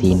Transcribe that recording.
3،